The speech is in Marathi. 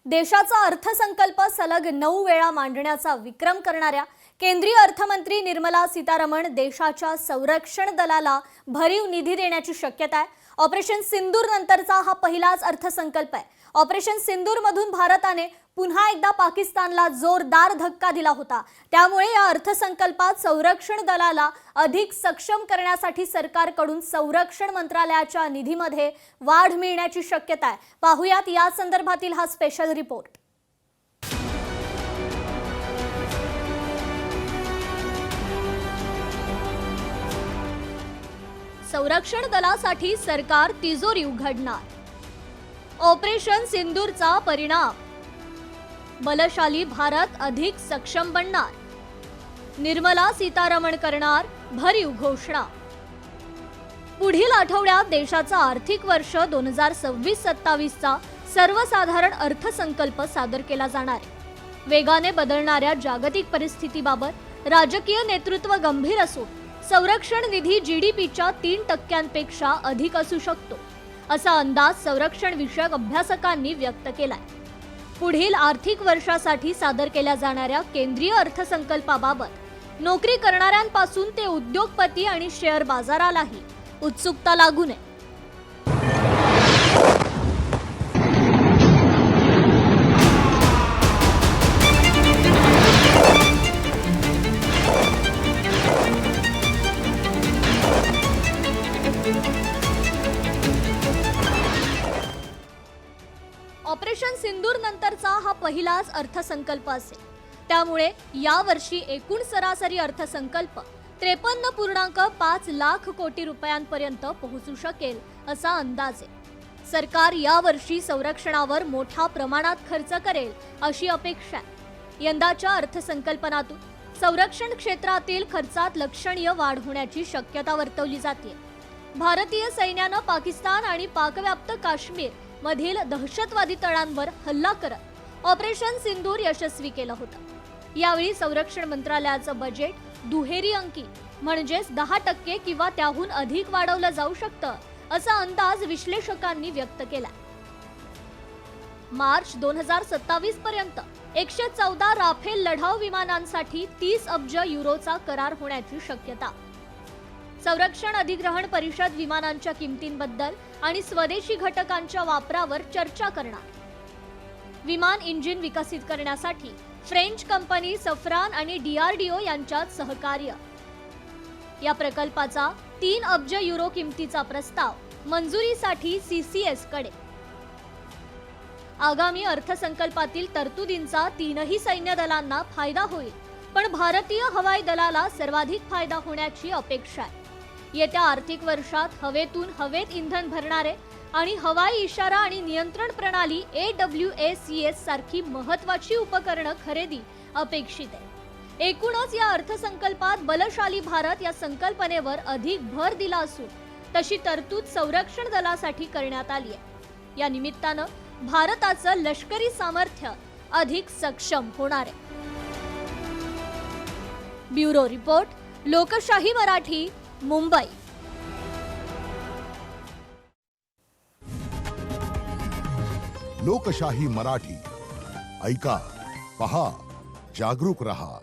देशाचा अर्थसंकल्प सलग 9 वेळा मांडण्याचा विक्रम करणाऱ्या केंद्रीय अर्थमंत्री निर्मला सीतारमण देशाच्या संरक्षण दलाला भरीव निधी देण्याची शक्यता आहे। ऑपरेशन सिंदूर नंतरचा हा पहिलाच अर्थसंकल्प आहे। ऑपरेशन सिंदूर मधून भारताने पुन्हा एकदा पाकिस्तानला जोरदार धक्का दिला होता। त्यामुळे या अर्थसंकल्पात संरक्षण दलाला अधिक सक्षम करण्यासाठी सरकारकडून संरक्षण मंत्रालयाच्या निधीमध्ये वाढ मिळण्याची शक्यता आहे। पाहूयात या संदर्भातील हा स्पेशल रिपोर्ट। संरक्षण दलासाठी सरकार तिजोरी उघडणार। ऑपरेशन सिंदूरचा परिणाम, बलशाली भारत अधिक सक्षम बनणार। निर्मला सीतारमण करणार भरीव घोषणा। पुढील आठवड्यात देशाचा आर्थिक वर्ष 2026-27 चा सर्वसाधारण अर्थसंकल्प सादर केला जाणार आहे। वेगाने बदलणाऱ्या जागतिक परिस्थितीबाबत राजकीय नेतृत्व गंभीर असून संरक्षण निधी जीडीपीच्या 3% अधिक असू शकतो, असा अंदाज संरक्षण विषयक अभ्यासकांनी व्यक्त केलाय। पुढील आर्थिक वर्षासाठी सादर केल्या जाणाऱ्या केंद्रीय अर्थसंकल्पाबाबत नोकरी करणाऱ्यांपासून ते उद्योगपती आणि शेअर बाजारालाही उत्सुकता लागू नये। ऑपरेशन सिंदूर नंतरचा हा पहिलाच अर्थसंकल्प असेल। त्यामुळे यावर्षी एकूण सरासरी अर्थसंकल्प 53.5 लाख कोटी रुपयांपर्यंत पोहोचू शकेल, असा अंदाज आहे। सरकार यावर्षी संरक्षणावर मोठ्या प्रमाणात खर्च करेल अशी अपेक्षा आहे। यंदाच्या अर्थसंकल्पनातून संरक्षण क्षेत्रातील खर्चात लक्षणीय वाढ होण्याची शक्यता वर्तवली जाते। भारतीय सैन्यानं पाकिस्तान आणि पाकव्याप्त काश्मीर मधील दहशतवादी तळांवर हल्ला करत ऑपरेशन सिंदूर यशस्वी केलं होतं। यावेळी संरक्षण मंत्रालयाचं बजेट दुहेरी अंकी म्हणजेच 10% किंवा त्याहून अधिक वाढवलं जाऊ शकतं, असा अंदाज विश्लेषकांनी व्यक्त केला। मार्च 2027 पर्यंत 114 राफेल लढाऊ विमानांसाठी 30 अब्ज युरोचा करार होण्याची शक्यता। संरक्षण अधिग्रहण परिषद विमानांच्या किमतींबद्दल आणि स्वदेशी घटकांच्या वापरावर चर्चा करणार। विमान इंजिन विकसित करण्यासाठी फ्रेंच कंपनी सफ्रान आणि डीआरडीओ यांच्यात सहकार्य। या प्रकल्पाचा 3 अब्ज युरो किमतीचा प्रस्ताव मंजुरीसाठी सीसीएस कडे। आगामी अर्थसंकल्पातील तरतुदींचा तीनही सैन्य दलांना फायदा होईल, पण भारतीय हवाई दलाला सर्वाधिक फायदा होण्याची अपेक्षा आहे। येत्या आर्थिक वर्षात हवेतून हवेत इंधन भरणारे आणि हवाई इशारा आणि नियंत्रण प्रणाली AWACS सारखी महत्त्वाची उपकरणं खरेदी अपेक्षित आहे। एकूणच या अर्थसंकल्पात बलशाली भारत या संकल्पनेवर अधिक भर दिला असून तशी तरतूद संरक्षण दलासाठी करण्यात आली आहे। या निमित्तानं भारताचं लष्करी सामर्थ्य अधिक सक्षम होणार आहे। ब्युरो रिपोर्ट, लोकशाही मराठी, मुंबई। लोकशाही मराठी ऐका, पहा, जागरूक रहा।